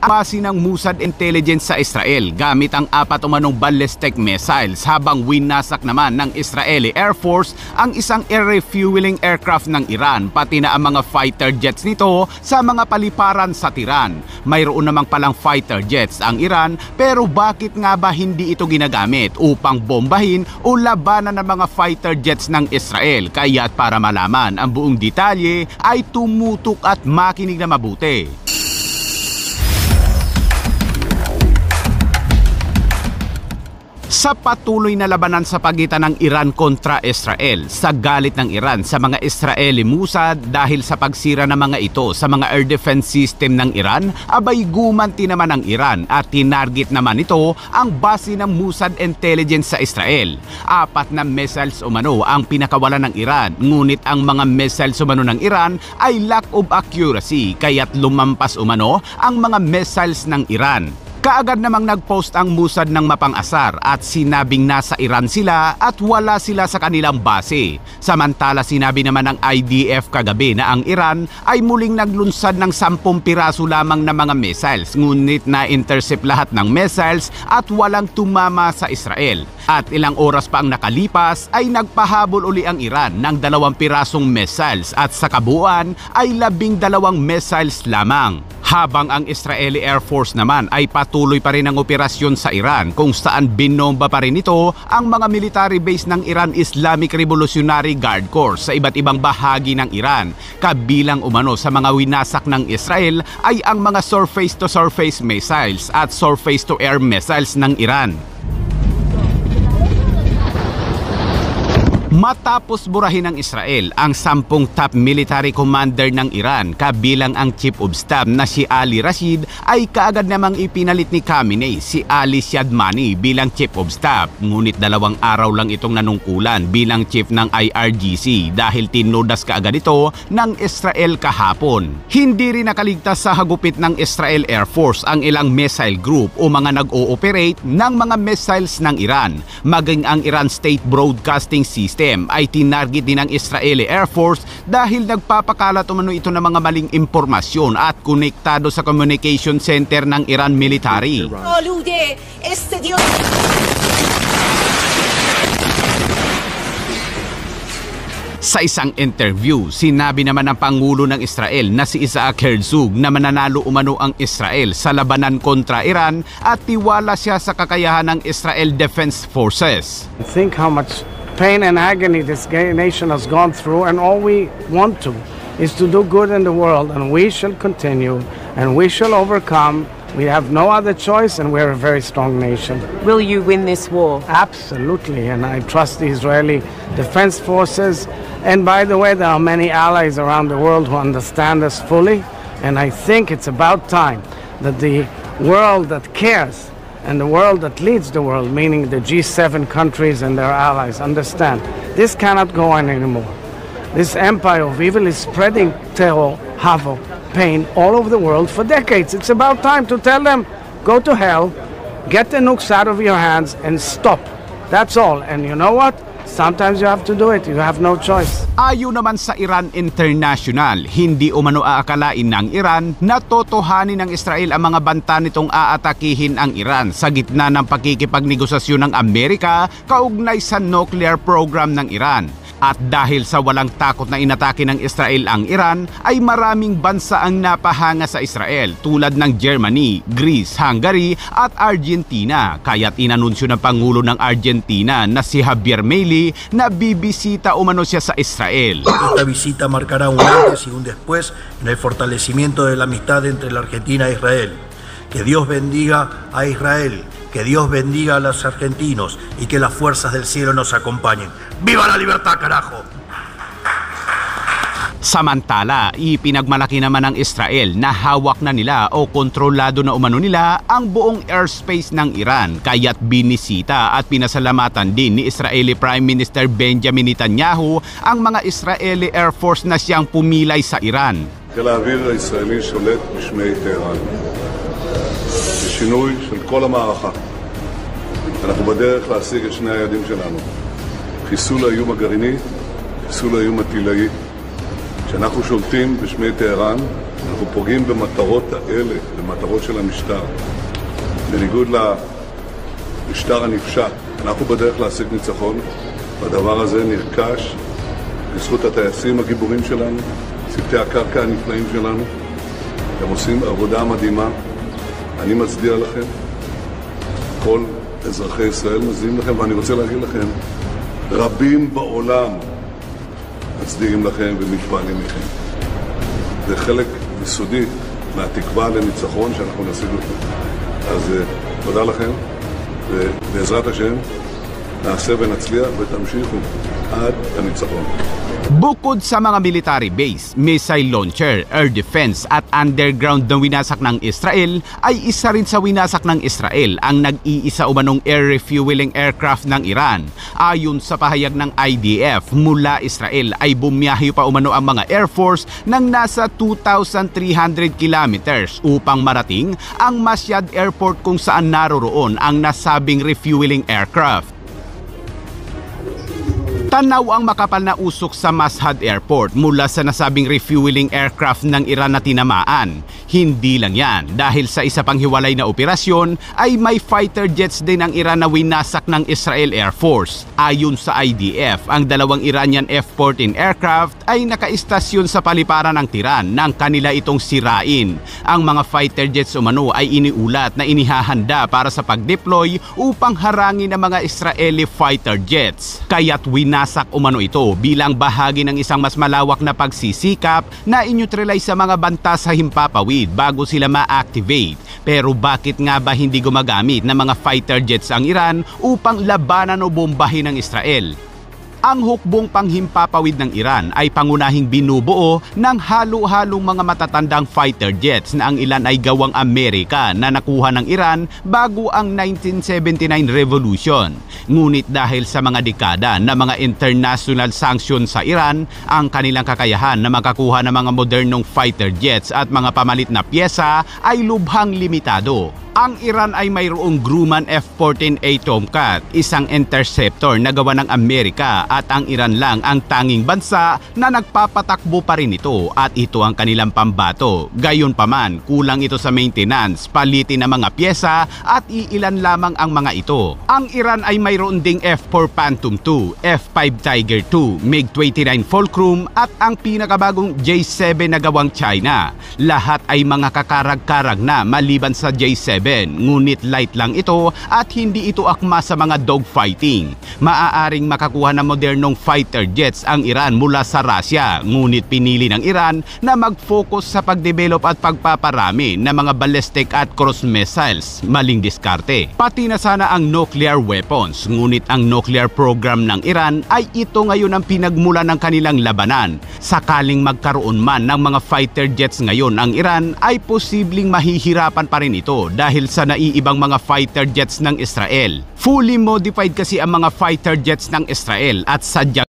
base ng Mossad Intelligence sa Israel gamit ang 4 umanong ballistic missiles, habang winasak naman ng Israeli Air Force ang isang air refueling aircraft ng Iran pati na ang mga fighter jets nito sa mga paliparan sa Tehran. Mayroon namang palang fighter jets ang Iran, pero bakit nga ba hindi ito ginagamit upang bombahin o labanan ng mga fighter jets ng Israel? Kaya't para malaman ang buong detalye ay tumutok at makinig na mabuti. Sa patuloy na labanan sa pagitan ng Iran kontra Israel, sa galit ng Iran sa mga Israeli Mossad dahil sa pagsira ng mga ito sa mga air defense system ng Iran, abay gumanti naman ang Iran at tinarget naman ito ang base ng Mossad Intelligence sa Israel. 4 na missiles umano ang pinakawalan ng Iran, ngunit ang mga missiles umano ng Iran ay lack of accuracy, kaya't lumampas umano ang mga missiles ng Iran. Kaagad namang nag-post ang Mossad ng mapang-asar at sinabing nasa Iran sila at wala sila sa kanilang base. Samantala sinabi naman ng IDF kagabi na ang Iran ay muling naglunsad ng 10 piraso lamang na mga missiles, ngunit na-intercept lahat ng missiles at walang tumama sa Israel. At ilang oras pa ang nakalipas ay nagpahabol uli ang Iran ng 2 pirasong missiles at sa kabuuan ay 12 missiles lamang. Habang ang Israeli Air Force naman ay patuloy pa rin ang operasyon sa Iran, kung saan binomba pa rin ito ang mga military base ng Iran Islamic Revolutionary Guard Corps sa iba't ibang bahagi ng Iran. Kabilang umano sa mga winasak ng Israel ay ang mga surface-to-surface missiles at surface-to-air missiles ng Iran. Matapos burahin ng Israel ang 10 top military commander ng Iran, kabilang ang Chief of Staff na si Ali Rashid, ay kaagad namang ipinalit ni Khamenei si Ali Shadmani bilang Chief of Staff. Ngunit 2 araw lang itong nanungkulan bilang Chief ng IRGC dahil tinudas kaagad ito ng Israel kahapon. Hindi rin nakaligtas sa hagupit ng Israel Air Force ang ilang missile group o mga nag-ooperate ng mga missiles ng Iran. Maging ang Iran State Broadcasting System ay tinarget din ng Israeli Air Force dahil nagpapakalat umano ito ng mga maling impormasyon at konektado sa communication center ng Iran military. Sa isang interview, sinabi naman ng Pangulo ng Israel na si Isaac Herzog na mananalo umano ang Israel sa labanan kontra Iran at tiwala siya sa kakayahan ng Israel Defense Forces. Think how much pain and agony this nation has gone through, and all we want to is to do good in the world, and we shall continue and we shall overcome. We have no other choice, and we're a very strong nation. Will you win this war? Absolutely, and I trust the Israeli Defense Forces. And by the way, there are many allies around the world who understand us fully, and I think it's about time that the world that cares and the world that leads the world, meaning the G7 countries and their allies, understand this cannot go on anymore. This empire of evil is spreading terror, havoc, pain all over the world for decades. It's about time to tell them, go to hell, get the nukes out of your hands and stop. That's all. And you know what? Sometimes you have to do it. You have no choice. Ayon naman sa Iran International, hindi umano aakalain ng Iran na totohanin ng Israel ang mga banta nitong aatakihin ang Iran sa gitna ng pakikipagnegosasyon ng Amerika kaugnay sa nuclear program ng Iran. At dahil sa walang takot na inatake ng Israel ang Iran, ay maraming bansa ang napahanga sa Israel tulad ng Germany, Greece, Hungary at Argentina. Kaya't inanunsyo ng Pangulo ng Argentina na si Javier Milei na bibisita umano siya sa Israel. Esta visita marcará un antes y un después en el fortalecimiento de la amistad entre la Argentina e Israel. Que Dios bendiga a Israel. Que Dios bendiga a los argentinos y que las fuerzas del cielo nos acompañen. ¡Viva la libertad, carajo! Samantala, ipinagmalaki naman ng Israel na hawak na nila o kontrolado na umano nila ang buong airspace ng Iran, kaya't binisita at pinasalamatan din ni Israeli Prime Minister Benjamin Netanyahu ang mga Israeli Air Force na siyang pumilay sa Iran. חיל האוויר הישראלי שולט בשמי טהרן. בשינוי של כל המערכה. אנחנו בדרך להשיג את שני היעדים שלנו. חיסול האיום הגרעיני, חיסול האיום הטילאי. כשאנחנו שולטים בשמי טהרן, אנחנו פוגעים במטרות האלה, במטרות של המשטר. בניגוד למשטר הנפשע, אנחנו בדרך להשיג ניצחון, והדבר הזה נרכש בזכות הטייסים הגיבורים שלנו, צוותי הקרקע הנפלאים שלנו. הם עושים עבודה מדהימה. אני מצדיע לכם. כל אזרחי ישראל מצדיעים לכם, ואני רוצה להגיד לכם, רבים בעולם מצדיעים לכם ומתפעלים מכם. זה חלק יסודי מהתקווה לניצחון שאנחנו נשיג אותו. אז תודה לכם, ובעזרת השם נעשה ונצליח ותמשיכו עד הניצחון. Bukod sa mga military base, missile launcher, air defense at underground na winasak ng Israel, ay isa rin sa winasak ng Israel ang nag-iisa umanong air refueling aircraft ng Iran. Ayon sa pahayag ng IDF, mula Israel ay bumiyahe pa umano ang mga Air Force ng nasa 2,300 kilometers upang marating ang Masjid Airport kung saan naroroon ang nasabing refueling aircraft. Tanaw ang makapal na usok sa Mashhad Airport mula sa nasabing refueling aircraft ng Iran na tinamaan. Hindi lang yan, dahil sa isa pang hiwalay na operasyon ay may fighter jets din ng Iran na winasak ng Israel Air Force. Ayon sa IDF, ang dalawang Iranian F-14 aircraft ay nakaistasyon sa paliparan ng Tehran nang kanila itong sirain. Ang mga fighter jets umano ay iniulat na inihahanda para sa pag-deploy upang harangin ang mga Israeli fighter jets. Kaya't winasak umano ito bilang bahagi ng isang mas malawak na pagsisikap na i-neutralize sa mga banta sa himpapawid bago sila ma-activate. Pero bakit nga ba hindi gumagamit ng mga fighter jets ang Iran upang labanan o bombahin ng Israel? Ang hukbong panghimpapawid ng Iran ay pangunahing binubuo ng halo-halong mga matatandang fighter jets na ang ilan ay gawang Amerika na nakuha ng Iran bago ang 1979 Revolution. Ngunit dahil sa mga dekada na mga international sanctions sa Iran, ang kanilang kakayahan na makakuha ng mga modernong fighter jets at mga pamalit na pyesa ay lubhang limitado. Ang Iran ay mayroong Grumman F-14A Tomcat, isang interceptor na gawa ng Amerika, at ang Iran lang ang tanging bansa na nagpapatakbo pa rin ito at ito ang kanilang pambato. Gayunpaman, kulang ito sa maintenance, palitin ng mga pyesa at iilan lamang ang mga ito. Ang Iran ay mayroon ding F-4 Phantom II, F-5 Tiger II, MiG-29 Fulcrum at ang pinakabagong J-7 na gawang China. Lahat ay mga kakarag-karag na maliban sa J-7. Ngunit light lang ito at hindi ito akma sa mga dogfighting. Maaaring makakuha ng modernong fighter jets ang Iran mula sa Russia, ngunit pinili ng Iran na mag-focus sa pagdevelop at pagpaparami ng mga ballistic at cruise missiles. Maling diskarte. Pati na sana ang nuclear weapons, ngunit ang nuclear program ng Iran ay ito ngayon ang pinagmula ng kanilang labanan. Sakaling magkaroon man ng mga fighter jets ngayon ang Iran, ay posibleng mahihirapan pa rin ito dahil sa naiibang mga fighter jets ng Israel. Fully modified kasi ang mga fighter jets ng Israel at sadyang